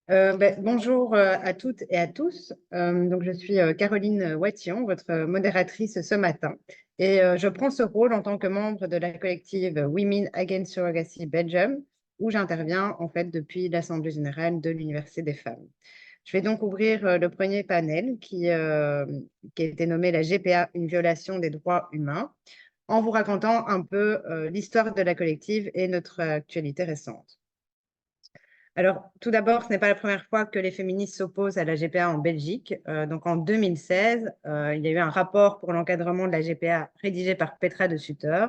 Bonjour à toutes et à tous. Donc, je suis Caroline Watillon, votre modératrice ce matin. Et je prends ce rôle en tant que membre de la collective Women Against Surrogacy Belgium, où j'interviens en fait depuis l'Assemblée générale de l'Université des femmes. Je vais donc ouvrir le premier panel qui a été nommé la GPA, une violation des droits humains, en vous racontant un peu l'histoire de la collective et notre actualité récente. Alors, tout d'abord, ce n'est pas la première fois que les féministes s'opposent à la GPA en Belgique. Donc, en 2016, il y a eu un rapport pour l'encadrement de la GPA rédigé par Petra de Sutter,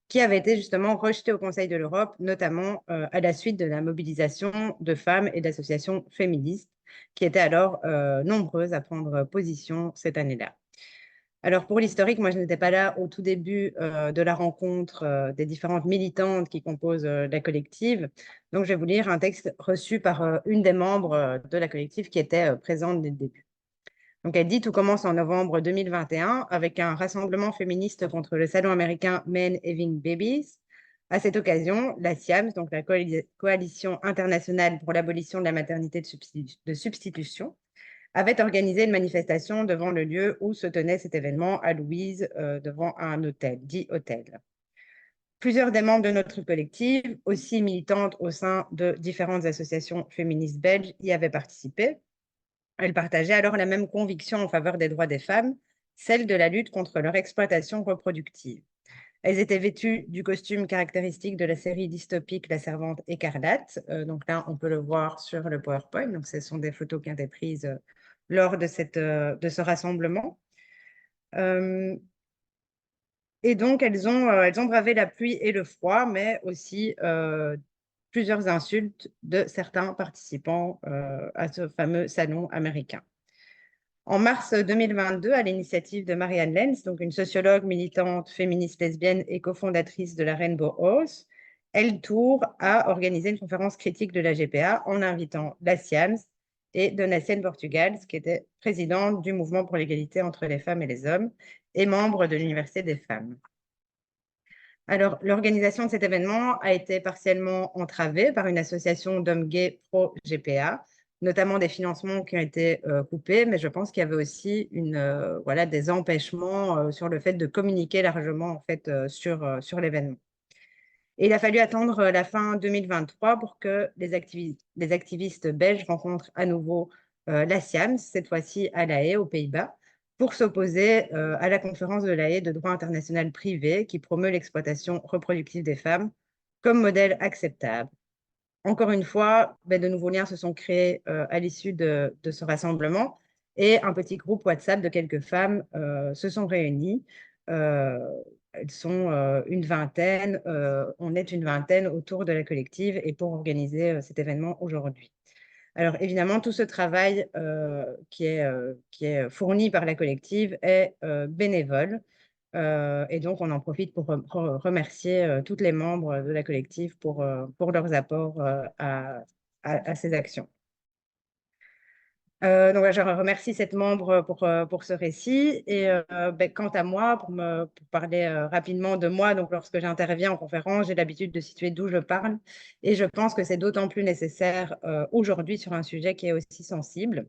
qui avait été justement rejeté au Conseil de l'Europe, notamment à la suite de la mobilisation de femmes et d'associations féministes, qui étaient alors nombreuses à prendre position cette année-là. Alors, pour l'historique, moi, je n'étais pas là au tout début de la rencontre des différentes militantes qui composent la collective. Donc, je vais vous lire un texte reçu par une des membres de la collective qui était présente dès le début. Donc, elle dit: Tout commence en novembre 2021 avec un rassemblement féministe contre le salon américain Men Having Babies. À cette occasion, la CIAMS, donc la Coalition internationale pour l'abolition de la maternité de substitution, avait organisé une manifestation devant le lieu où se tenait cet événement à Louise, devant un hôtel, dit hôtel. Plusieurs des membres de notre collectif, aussi militantes au sein de différentes associations féministes belges, y avaient participé. Elles partageaient alors la même conviction en faveur des droits des femmes, celle de la lutte contre leur exploitation reproductive. Elles étaient vêtues du costume caractéristique de la série dystopique La Servante écarlate. Donc là, on peut le voir sur le PowerPoint. Donc, ce sont des photos qui ont été prises lors de ce rassemblement. Et donc, elles ont bravé la pluie et le froid, mais aussi plusieurs insultes de certains participants à ce fameux salon américain. En mars 2022, à l'initiative de Marianne Lenz, donc une sociologue militante féministe lesbienne et cofondatrice de la Rainbow House, elle tourne à organiser une conférence critique de la GPA en invitant la CIAMS et Donatien Portugal, qui était présidente du mouvement pour l'égalité entre les femmes et les hommes et membre de l'Université des femmes. Alors, l'organisation de cet événement a été partiellement entravée par une association d'hommes gays pro-GPA, notamment des financements qui ont été coupés, mais je pense qu'il y avait aussi des empêchements sur le fait de communiquer largement en fait, sur l'événement. Et il a fallu attendre la fin 2023 pour que les activistes belges rencontrent à nouveau la CIAMS, cette fois-ci à La Haye, aux Pays-Bas, pour s'opposer à la conférence de La Haye de droit international privé qui promeut l'exploitation reproductive des femmes comme modèle acceptable. Encore une fois, de nouveaux liens se sont créés à l'issue de ce rassemblement et un petit groupe WhatsApp de quelques femmes se sont réunis. Euh, Elles sont une vingtaine, on est une vingtaine autour de la collective et pour organiser cet événement aujourd'hui. Alors évidemment, tout ce travail qui est fourni par la collective est bénévole. Et donc, on en profite pour remercier toutes les membres de la collective pour leurs apports à ces actions. Donc, je remercie cette membre pour ce récit. Et quant à moi, pour parler rapidement de moi, donc lorsque j'interviens en conférence, j'ai l'habitude de situer d'où je parle. Et je pense que c'est d'autant plus nécessaire aujourd'hui sur un sujet qui est aussi sensible.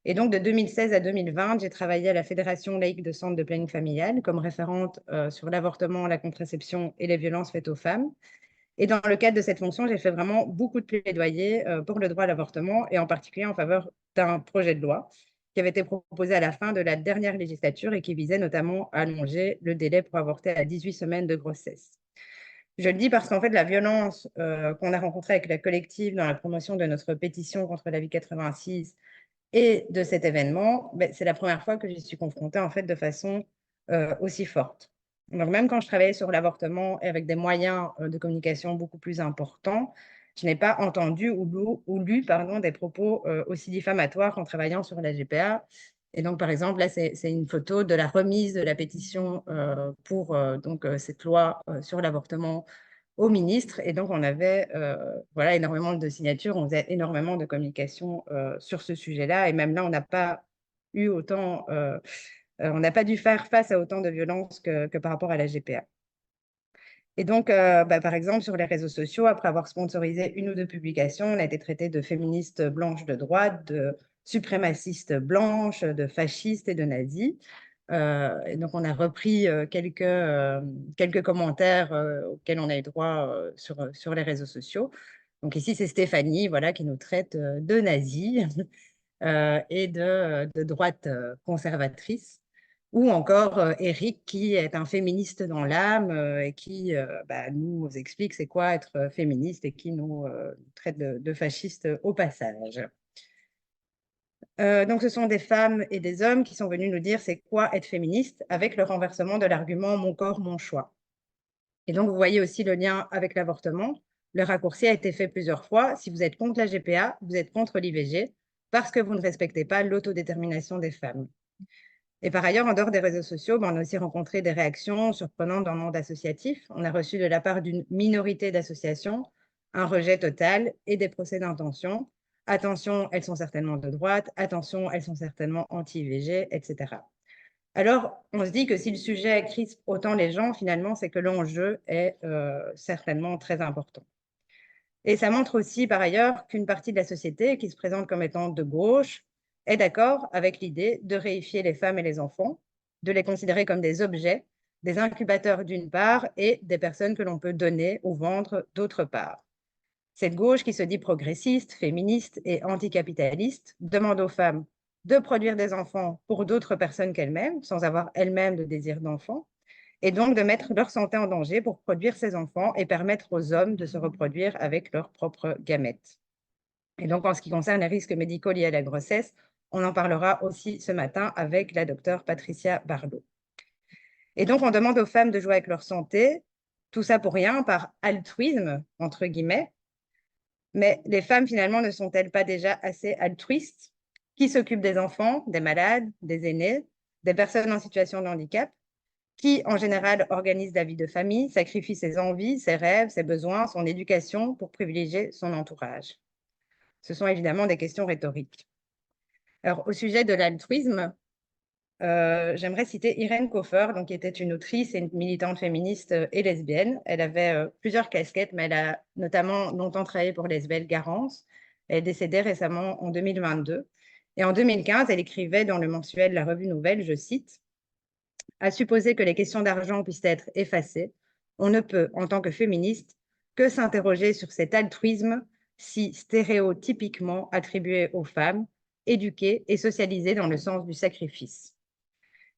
Et donc, de 2016 à 2020, j'ai travaillé à la Fédération laïque de centres de planning familial comme référente sur l'avortement, la contraception et les violences faites aux femmes. Et dans le cadre de cette fonction, j'ai fait vraiment beaucoup de plaidoyer pour le droit à l'avortement et en particulier en faveur d'un projet de loi qui avait été proposé à la fin de la dernière législature et qui visait notamment à allonger le délai pour avorter à 18 semaines de grossesse. Je le dis parce qu'en fait, la violence qu'on a rencontrée avec la collective dans la promotion de notre pétition contre la vie 86 et de cet événement, c'est la première fois que j'y suis confrontée en fait de façon aussi forte. Donc même quand je travaillais sur l'avortement et avec des moyens de communication beaucoup plus importants, je n'ai pas entendu ou lu des propos aussi diffamatoires en travaillant sur la GPA. Et donc, par exemple, là, c'est une photo de la remise de la pétition pour cette loi sur l'avortement au ministre. Et donc, on avait énormément de signatures, on faisait énormément de communication sur ce sujet-là. Et même là, on n'a pas eu autant, on n'a pas dû faire face à autant de violences que par rapport à la GPA. Et donc, par exemple, sur les réseaux sociaux, après avoir sponsorisé une ou deux publications, on a été traité de féministes blanches de droite, de suprémacistes blanches, de fascistes et de nazis. Et donc, on a repris quelques commentaires auxquels on a eu droit sur les réseaux sociaux. Donc ici, c'est Stéphanie, voilà, qui nous traite de nazis et de droite conservatrice. Ou encore Eric, qui est un féministe dans l'âme et qui nous explique c'est quoi être féministe et qui nous traite de fascistes au passage. Donc, ce sont des femmes et des hommes qui sont venus nous dire c'est quoi être féministe avec le renversement de l'argument mon corps, mon choix. Et donc, vous voyez aussi le lien avec l'avortement. Le raccourci a été fait plusieurs fois. Si vous êtes contre la GPA, vous êtes contre l'IVG parce que vous ne respectez pas l'autodétermination des femmes. Et par ailleurs, en dehors des réseaux sociaux, on a aussi rencontré des réactions surprenantes dans le monde associatif. On a reçu de la part d'une minorité d'associations un rejet total et des procès d'intention. Attention, elles sont certainement de droite. Attention, elles sont certainement anti-IVG, etc. Alors, on se dit que si le sujet crispe autant les gens, finalement, c'est que l'enjeu est certainement très important. Et ça montre aussi, par ailleurs, qu'une partie de la société qui se présente comme étant de gauche est d'accord avec l'idée de réifier les femmes et les enfants, de les considérer comme des objets, des incubateurs d'une part et des personnes que l'on peut donner ou vendre d'autre part. Cette gauche qui se dit progressiste, féministe et anticapitaliste demande aux femmes de produire des enfants pour d'autres personnes qu'elles-mêmes, sans avoir elles-mêmes de désir d'enfant, et donc de mettre leur santé en danger pour produire ces enfants et permettre aux hommes de se reproduire avec leurs propres gamètes. Et donc, en ce qui concerne les risques médicaux liés à la grossesse, on en parlera aussi ce matin avec la docteure Patricia Barlow. Et donc, on demande aux femmes de jouer avec leur santé, tout ça pour rien, par altruisme, entre guillemets. Mais les femmes, finalement, ne sont-elles pas déjà assez altruistes? Qui s'occupe des enfants, des malades, des aînés, des personnes en situation de handicap? Qui, en général, organise la vie de famille, sacrifie ses envies, ses rêves, ses besoins, son éducation pour privilégier son entourage? Ce sont évidemment des questions rhétoriques. Alors, au sujet de l'altruisme, j'aimerais citer Irène Koffer, donc, qui était une autrice et une militante féministe et lesbienne. Elle avait plusieurs casquettes, mais elle a notamment longtemps travaillé pour Lesbelle Garance. Elle est décédée récemment en 2022. Et en 2015, elle écrivait dans le mensuel La Revue Nouvelle, je cite, à supposer que les questions d'argent puissent être effacées, on ne peut, en tant que féministe, que s'interroger sur cet altruisme si stéréotypiquement attribué aux femmes, éduquées et socialisées dans le sens du sacrifice.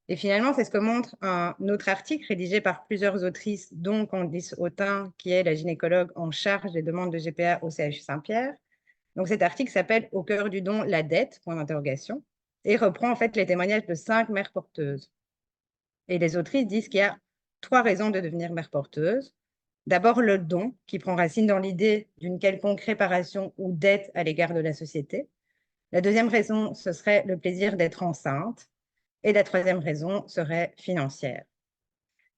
Et finalement, c'est ce que montre un autre article rédigé par plusieurs autrices, dont Candice Autain, qui est la gynécologue en charge des demandes de GPA au CHU Saint-Pierre. Donc cet article s'appelle « Au cœur du don, la dette », et reprend en fait les témoignages de 5 mères porteuses. Et les autrices disent qu'il y a 3 raisons de devenir mère porteuse. D'abord, le don, qui prend racine dans l'idée d'une quelconque réparation ou dette à l'égard de la société. La deuxième raison, ce serait le plaisir d'être enceinte. Et la troisième raison serait financière.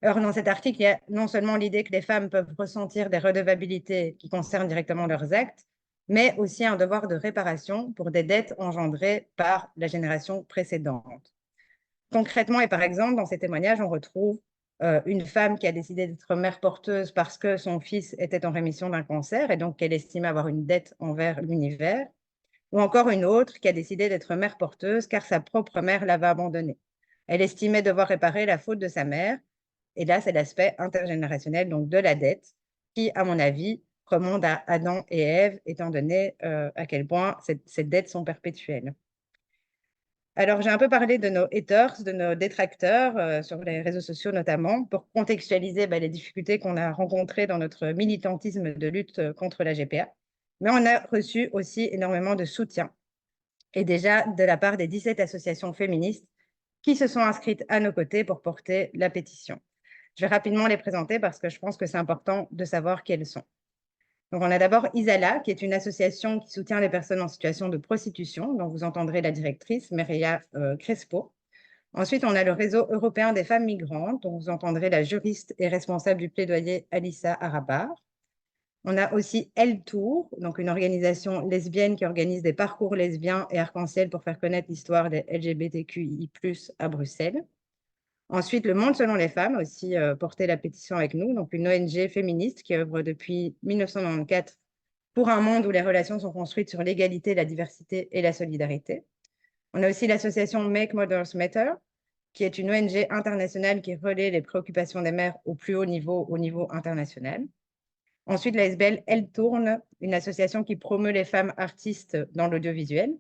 Alors, dans cet article, il y a non seulement l'idée que les femmes peuvent ressentir des redevabilités qui concernent directement leurs actes, mais aussi un devoir de réparation pour des dettes engendrées par la génération précédente. Concrètement, et par exemple, dans ces témoignages, on retrouve une femme qui a décidé d'être mère porteuse parce que son fils était en rémission d'un cancer et donc qu'elle estime avoir une dette envers l'univers, ou encore une autre qui a décidé d'être mère porteuse car sa propre mère l'avait abandonnée. Elle estimait devoir réparer la faute de sa mère, et là, c'est l'aspect intergénérationnel donc de la dette qui, à mon avis, remonte à Adam et Ève, étant donné à quel point ces dettes sont perpétuelles. Alors, j'ai un peu parlé de nos haters, de nos détracteurs sur les réseaux sociaux notamment, pour contextualiser les difficultés qu'on a rencontrées dans notre militantisme de lutte contre la GPA. Mais on a reçu aussi énormément de soutien, et déjà de la part des 17 associations féministes qui se sont inscrites à nos côtés pour porter la pétition. Je vais rapidement les présenter parce que je pense que c'est important de savoir qui elles sont. Donc, on a d'abord Isala, qui est une association qui soutient les personnes en situation de prostitution, dont vous entendrez la directrice, Mireia Crespo. Ensuite, on a le Réseau européen des femmes migrantes, dont vous entendrez la juriste et responsable du plaidoyer, Alissa Arabar. On a aussi Elle Tour, donc une organisation lesbienne qui organise des parcours lesbiens et arc-en-ciel pour faire connaître l'histoire des LGBTQI+, à Bruxelles. Ensuite, Le Monde selon les femmes a aussi porté la pétition avec nous, donc une ONG féministe qui œuvre depuis 1994 pour un monde où les relations sont construites sur l'égalité, la diversité et la solidarité. On a aussi l'association Make Mothers Matter, qui est une ONG internationale qui relaie les préoccupations des mères au plus haut niveau, au niveau international. Ensuite, la SBL Elle Tourne, une association qui promeut les femmes artistes dans l'audiovisuel.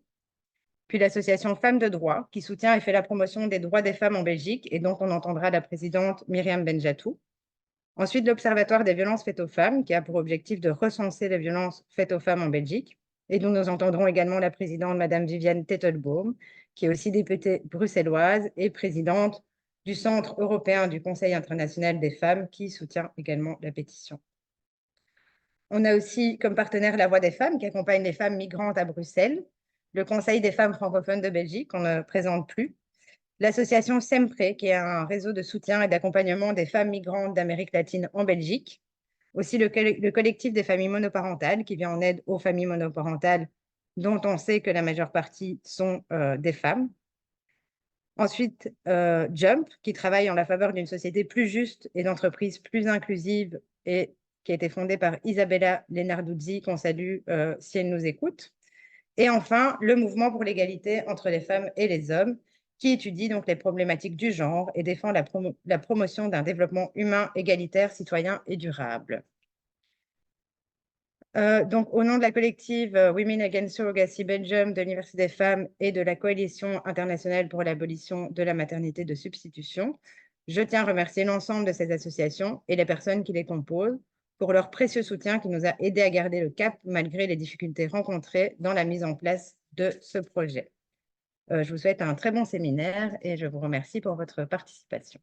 Puis l'association Femmes de droit, qui soutient et fait la promotion des droits des femmes en Belgique et dont on entendra la présidente Myriam Benjatou. Ensuite, l'Observatoire des violences faites aux femmes, qui a pour objectif de recenser les violences faites aux femmes en Belgique, et dont nous entendrons également la présidente, Madame Viviane Tettelbaum, qui est aussi députée bruxelloise et présidente du Centre européen du Conseil international des femmes, qui soutient également la pétition. On a aussi comme partenaire La Voix des femmes, qui accompagne les femmes migrantes à Bruxelles, le Conseil des femmes francophones de Belgique, qu'on ne présente plus, l'association SEMPRE, qui est un réseau de soutien et d'accompagnement des femmes migrantes d'Amérique latine en Belgique, aussi le collectif des familles monoparentales, qui vient en aide aux familles monoparentales, dont on sait que la majeure partie sont des femmes. Ensuite, Jump, qui travaille en la faveur d'une société plus juste et d'entreprises plus inclusives et qui a été fondée par Isabella Lenarduzzi, qu'on salue si elle nous écoute. Et enfin, le mouvement pour l'égalité entre les femmes et les hommes, qui étudie donc les problématiques du genre et défend la promotion d'un développement humain, égalitaire, citoyen et durable. Donc, au nom de la collective Women Against Surrogacy Belgium, de l'Université des femmes et de la Coalition internationale pour l'abolition de la maternité de substitution, je tiens à remercier l'ensemble de ces associations et les personnes qui les composent pour leur précieux soutien qui nous a aidés à garder le cap malgré les difficultés rencontrées dans la mise en place de ce projet. Je vous souhaite un très bon séminaire et je vous remercie pour votre participation.